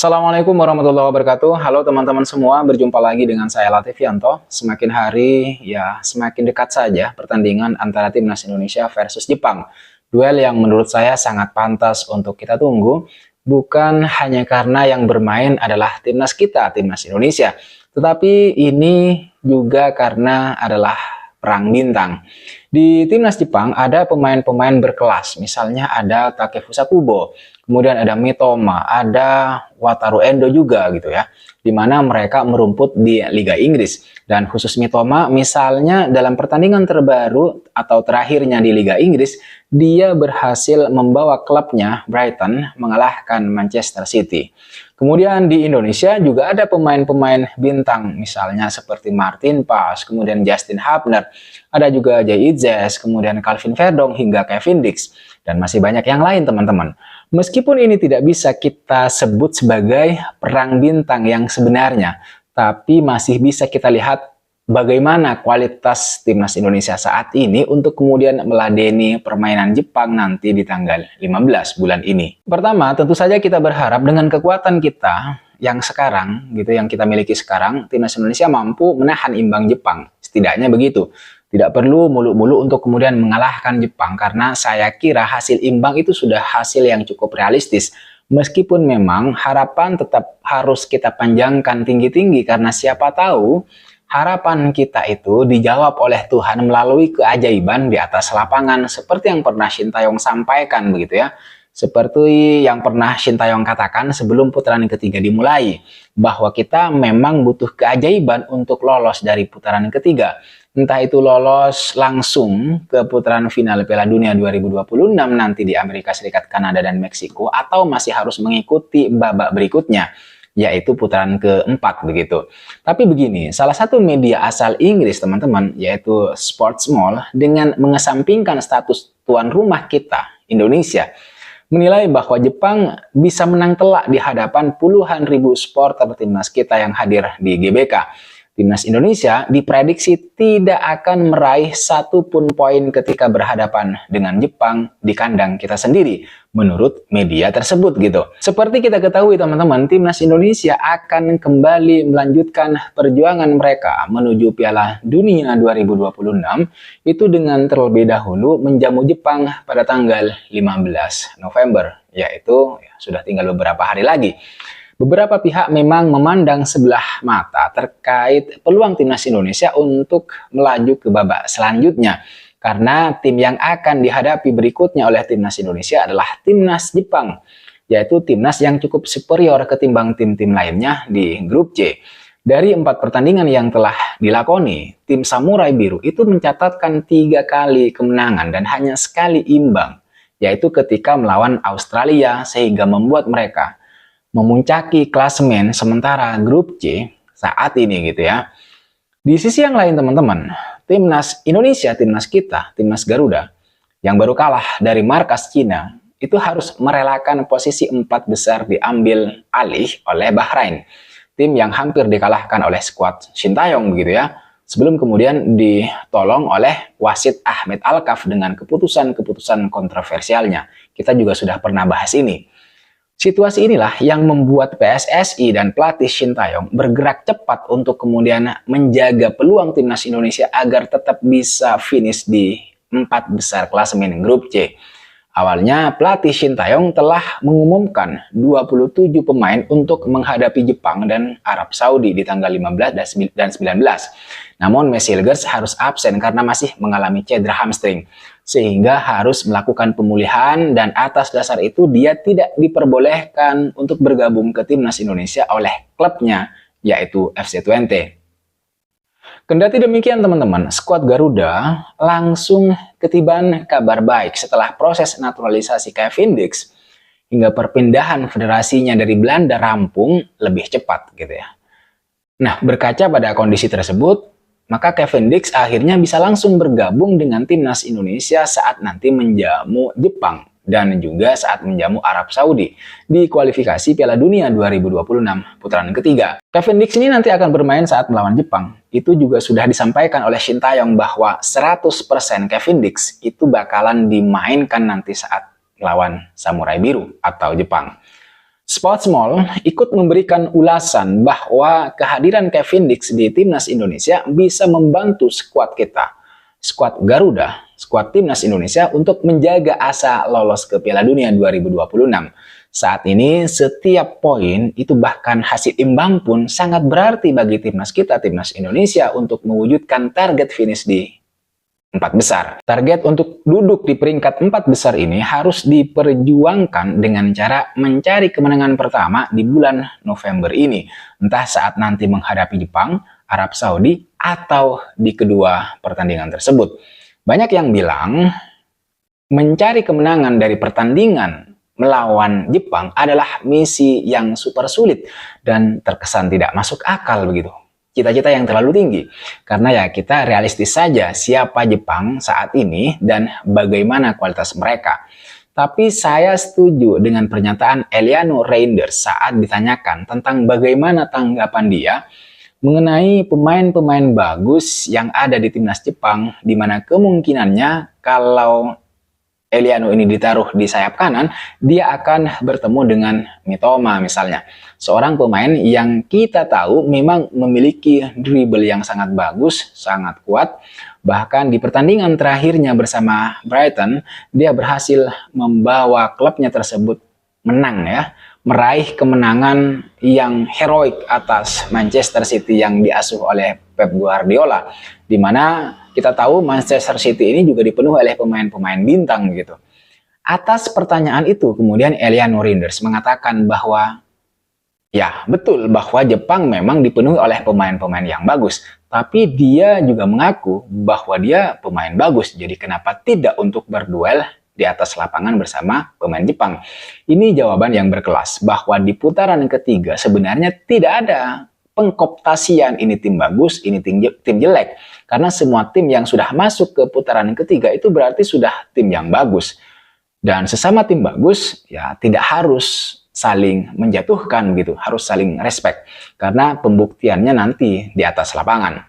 Assalamualaikum warahmatullahi wabarakatuh. Halo teman-teman semua, berjumpa lagi dengan saya Latifianto. Semakin hari ya semakin dekat saja pertandingan antara timnas Indonesia versus Jepang. Duel yang menurut saya sangat pantas untuk kita tunggu, bukan hanya karena yang bermain adalah timnas kita, timnas Indonesia, tetapi ini juga karena adalah perang bintang. Di timnas Jepang ada pemain-pemain berkelas, misalnya ada Takefusa Kubo, kemudian ada Mitoma, ada Wataru Endo juga gitu ya, di mana mereka merumput di Liga Inggris. Dan khusus Mitoma, misalnya dalam pertandingan terbaru atau terakhirnya di Liga Inggris, dia berhasil membawa klubnya Brighton mengalahkan Manchester City. Kemudian di Indonesia juga ada pemain-pemain bintang, misalnya seperti Martin Paes, kemudian Justin Hubner, ada juga Jay Itzes, kemudian Calvin Verdong hingga Kevin Dix, dan masih banyak yang lain teman-teman. Meskipun ini tidak bisa kita sebut sebagai perang bintang yang sebenarnya, tapi masih bisa kita lihat bagaimana kualitas timnas Indonesia saat ini untuk kemudian meladeni permainan Jepang nanti di tanggal 15 bulan ini. Pertama, tentu saja kita berharap dengan kekuatan kita yang sekarang, gitu, yang kita miliki sekarang, timnas Indonesia mampu menahan imbang Jepang. Setidaknya begitu. Tidak perlu mulu-mulu untuk kemudian mengalahkan Jepang, karena saya kira hasil imbang itu sudah hasil yang cukup realistis. Meskipun memang harapan tetap harus kita panjangkan tinggi-tinggi, karena siapa tahu harapan kita itu dijawab oleh Tuhan melalui keajaiban di atas lapangan, seperti yang pernah Shin Taeyong sampaikan begitu ya. Seperti yang pernah Shin Taeyong katakan sebelum putaran ketiga dimulai, bahwa kita memang butuh keajaiban untuk lolos dari putaran ketiga. Entah itu lolos langsung ke putaran final Piala Dunia 2026 nanti di Amerika Serikat, Kanada, dan Meksiko, atau masih harus mengikuti babak berikutnya, yaitu putaran keempat begitu. Tapi begini, salah satu media asal Inggris teman-teman, yaitu Sportsmall, dengan mengesampingkan status tuan rumah kita, Indonesia, menilai bahwa Jepang bisa menang telak di hadapan puluhan ribu supporter timnas kita yang hadir di GBK. Timnas Indonesia diprediksi tidak akan meraih satupun poin ketika berhadapan dengan Jepang di kandang kita sendiri, menurut media tersebut gitu. Seperti kita ketahui teman-teman, timnas Indonesia akan kembali melanjutkan perjuangan mereka menuju Piala Dunia 2026 itu dengan terlebih dahulu menjamu Jepang pada tanggal 15 November, yaitu sudah tinggal beberapa hari lagi. Beberapa pihak memang memandang sebelah mata terkait peluang timnas Indonesia untuk melaju ke babak selanjutnya. Karena tim yang akan dihadapi berikutnya oleh timnas Indonesia adalah timnas Jepang, yaitu timnas yang cukup superior ketimbang tim-tim lainnya di grup C. Dari 4 pertandingan yang telah dilakoni, tim Samurai Biru itu mencatatkan 3 kali kemenangan dan hanya sekali imbang, yaitu ketika melawan Australia, sehingga membuat mereka memuncaki klasemen sementara grup C saat ini gitu ya. Di sisi yang lain teman-teman, timnas Indonesia, timnas kita, timnas Garuda yang baru kalah dari markas Cina itu harus merelakan posisi 4 besar diambil alih oleh Bahrain, tim yang hampir dikalahkan oleh skuad Shin Taeyong begitu ya, sebelum kemudian ditolong oleh wasit Ahmed Alkaf dengan keputusan-keputusan kontroversialnya. Kita juga sudah pernah bahas ini. Situasi inilah yang membuat PSSI dan pelatih Shin Taeyong bergerak cepat untuk kemudian menjaga peluang timnas Indonesia agar tetap bisa finish di 4 besar klasemen grup C. Awalnya pelatih Shin Taeyong telah mengumumkan 27 pemain untuk menghadapi Jepang dan Arab Saudi di tanggal 15 dan 19. Namun Messi Hilgers harus absen karena masih mengalami cedera hamstring, sehingga harus melakukan pemulihan, dan atas dasar itu dia tidak diperbolehkan untuk bergabung ke timnas Indonesia oleh klubnya, yaitu FC Twente. Kendati demikian teman-teman, skuad Garuda langsung ketiban kabar baik setelah proses naturalisasi Kevin Dix hingga perpindahan federasinya dari Belanda rampung lebih cepat gitu ya. Nah, berkaca pada kondisi tersebut, maka Kevin Dix akhirnya bisa langsung bergabung dengan timnas Indonesia saat nanti menjamu Jepang dan juga saat menjamu Arab Saudi di kualifikasi Piala Dunia 2026 putaran ketiga. Kevin Dix ini nanti akan bermain saat melawan Jepang. Itu juga sudah disampaikan oleh Shin Taeyong bahwa 100% Kevin Dix itu bakalan dimainkan nanti saat melawan Samurai Biru atau Jepang. Sportsmall ikut memberikan ulasan bahwa kehadiran Kevin Dix di timnas Indonesia bisa membantu skuad kita, skuad Garuda, skuad timnas Indonesia untuk menjaga asa lolos ke Piala Dunia 2026. Saat ini setiap poin itu bahkan hasil imbang pun sangat berarti bagi timnas kita, timnas Indonesia untuk mewujudkan target finish di 4 besar. Target untuk duduk di peringkat 4 besar ini harus diperjuangkan dengan cara mencari kemenangan pertama di bulan November ini. Entah saat nanti menghadapi Jepang, Arab Saudi, atau di kedua pertandingan tersebut. Banyak yang bilang mencari kemenangan dari pertandingan melawan Jepang adalah misi yang super sulit dan terkesan tidak masuk akal begitu. Cita-cita yang terlalu tinggi, karena ya kita realistis saja siapa Jepang saat ini dan bagaimana kualitas mereka. Tapi saya setuju dengan pernyataan Eliano Reinders saat ditanyakan tentang bagaimana tanggapan dia mengenai pemain-pemain bagus yang ada di timnas Jepang, di mana kemungkinannya kalau Eliano ini ditaruh di sayap kanan, dia akan bertemu dengan Mitoma misalnya. Seorang pemain yang kita tahu memang memiliki dribble yang sangat bagus, sangat kuat. Bahkan di pertandingan terakhirnya bersama Brighton, dia berhasil membawa klubnya tersebut menang ya. Meraih kemenangan yang heroik atas Manchester City yang diasuh oleh Pep Guardiola. Di mana kita tahu Manchester City ini juga dipenuhi oleh pemain-pemain bintang gitu. Atas pertanyaan itu kemudian Eliano Reinders mengatakan bahwa ya betul bahwa Jepang memang dipenuhi oleh pemain-pemain yang bagus. Tapi dia juga mengaku bahwa dia pemain bagus. Jadi kenapa tidak untuk berduel di atas lapangan bersama pemain Jepang? Ini jawaban yang berkelas bahwa di putaran ketiga sebenarnya tidak ada pengkooptasian ini tim bagus, ini tim jelek. Karena semua tim yang sudah masuk ke putaran ketiga itu berarti sudah tim yang bagus. Dan sesama tim bagus ya tidak harus saling menjatuhkan gitu, harus saling respect. Karena pembuktiannya nanti di atas lapangan.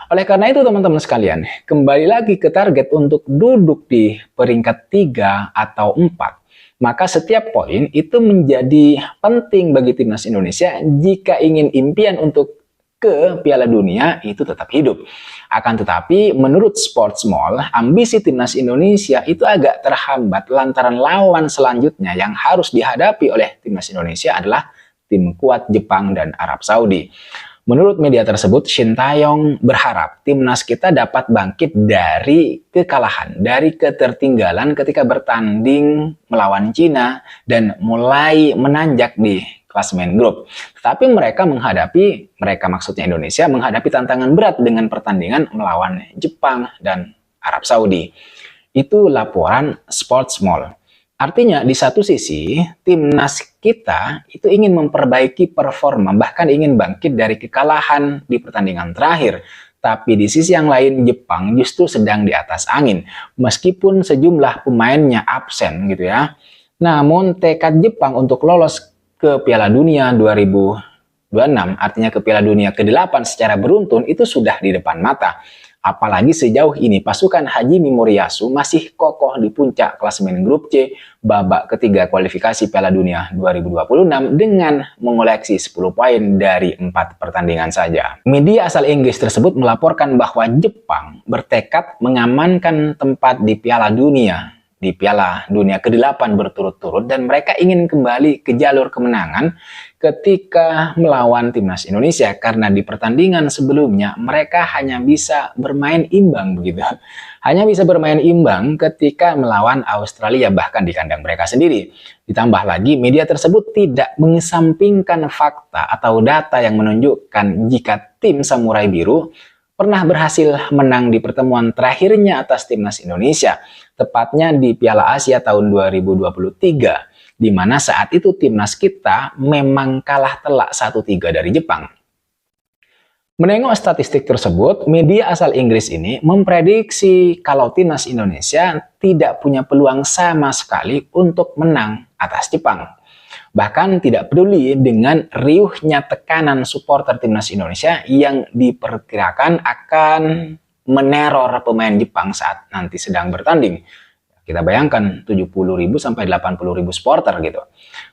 Oleh karena itu teman-teman sekalian, kembali lagi ke target untuk duduk di peringkat 3 atau 4. Maka setiap poin itu menjadi penting bagi timnas Indonesia jika ingin impian untuk ke Piala Dunia itu tetap hidup. Akan tetapi menurut Sportsmall, ambisi timnas Indonesia itu agak terhambat lantaran lawan selanjutnya yang harus dihadapi oleh timnas Indonesia adalah tim kuat Jepang dan Arab Saudi. Menurut media tersebut, Shin Taeyong berharap timnas kita dapat bangkit dari kekalahan, dari ketertinggalan ketika bertanding melawan Cina dan mulai menanjak di klasemen grup. Tetapi mereka maksudnya Indonesia menghadapi tantangan berat dengan pertandingan melawan Jepang dan Arab Saudi. Itu laporan Sportsmall. Artinya di satu sisi timnas kita itu ingin memperbaiki performa, bahkan ingin bangkit dari kekalahan di pertandingan terakhir. Tapi di sisi yang lain Jepang justru sedang di atas angin, meskipun sejumlah pemainnya absen gitu ya. Namun tekad Jepang untuk lolos ke Piala Dunia 2026, artinya ke Piala Dunia ke-8 secara beruntun itu sudah di depan mata. Apalagi sejauh ini pasukan Hajime Moriyasu masih kokoh di puncak klasemen grup C babak ketiga kualifikasi Piala Dunia 2026 dengan mengoleksi 10 poin dari 4 pertandingan saja. Media asal Inggris tersebut melaporkan bahwa Jepang bertekad mengamankan tempat di Piala Dunia ke-8 berturut-turut dan mereka ingin kembali ke jalur kemenangan ketika melawan timnas Indonesia karena di pertandingan sebelumnya mereka hanya bisa bermain imbang begitu. Hanya bisa bermain imbang ketika melawan Australia bahkan di kandang mereka sendiri. Ditambah lagi media tersebut tidak mengesampingkan fakta atau data yang menunjukkan jika tim Samurai Biru pernah berhasil menang di pertemuan terakhirnya atas timnas Indonesia, tepatnya di Piala Asia tahun 2023, di mana saat itu timnas kita memang kalah telak 1-3 dari Jepang. Menengok statistik tersebut, media asal Inggris ini memprediksi kalau timnas Indonesia tidak punya peluang sama sekali untuk menang atas Jepang. Bahkan tidak peduli dengan riuhnya tekanan supporter timnas Indonesia yang diperkirakan akan meneror pemain Jepang saat nanti sedang bertanding. Kita bayangkan 70.000 sampai 80.000 supporter gitu.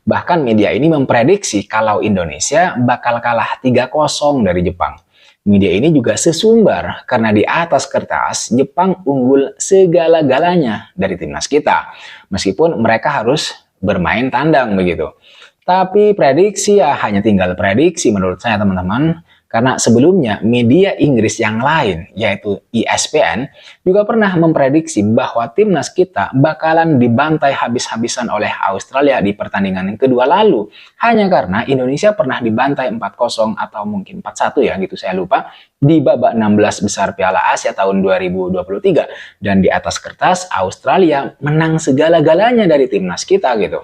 Bahkan media ini memprediksi kalau Indonesia bakal kalah 3-0 dari Jepang. Media ini juga sesumbar karena di atas kertas Jepang unggul segala-galanya dari timnas kita. Meskipun mereka harus bermain tandang begitu. Tapi prediksi ya hanya tinggal prediksi menurut saya teman-teman. Karena sebelumnya media Inggris yang lain yaitu ESPN juga pernah memprediksi bahwa timnas kita bakalan dibantai habis-habisan oleh Australia di pertandingan yang kedua lalu. Hanya karena Indonesia pernah dibantai 4-0 atau mungkin 4-1 ya gitu saya lupa di babak 16 besar Piala Asia tahun 2023. Dan di atas kertas Australia menang segala-galanya dari timnas kita gitu.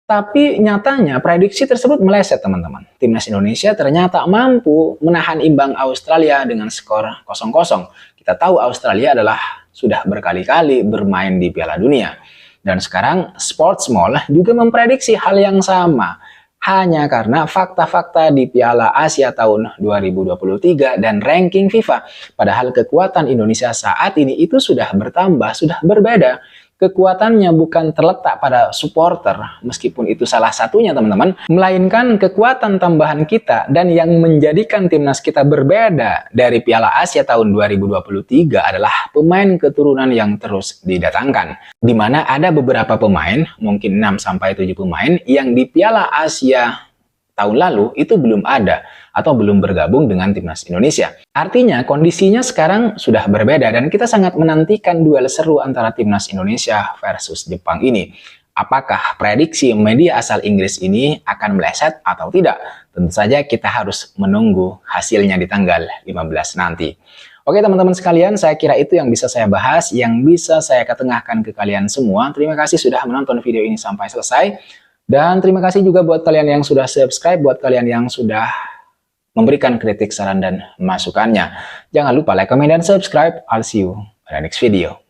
Tapi nyatanya prediksi tersebut meleset teman-teman. Timnas Indonesia ternyata mampu menahan imbang Australia dengan skor 0-0. Kita tahu Australia adalah sudah berkali-kali bermain di Piala Dunia. Dan sekarang Sportsmall juga memprediksi hal yang sama. Hanya karena fakta-fakta di Piala Asia tahun 2023 dan ranking FIFA. Padahal kekuatan Indonesia saat ini itu sudah bertambah, sudah berbeda. Kekuatannya bukan terletak pada supporter, meskipun itu salah satunya teman-teman, melainkan kekuatan tambahan kita dan yang menjadikan timnas kita berbeda dari Piala Asia tahun 2023 adalah pemain keturunan yang terus didatangkan. Di mana ada beberapa pemain, mungkin 6-7 pemain yang di Piala Asia tahun lalu itu belum ada atau belum bergabung dengan timnas Indonesia. Artinya kondisinya sekarang sudah berbeda dan kita sangat menantikan duel seru antara timnas Indonesia versus Jepang ini. Apakah prediksi media asal Inggris ini akan meleset atau tidak? Tentu saja kita harus menunggu hasilnya di tanggal 15 nanti. Oke teman-teman sekalian, saya kira itu yang bisa saya bahas, yang bisa saya ketengahkan ke kalian semua. Terima kasih sudah menonton video ini sampai selesai. Dan terima kasih juga buat kalian yang sudah subscribe, buat kalian yang sudah memberikan kritik, saran, dan masukannya. Jangan lupa like, comment, dan subscribe. I'll see you pada next video.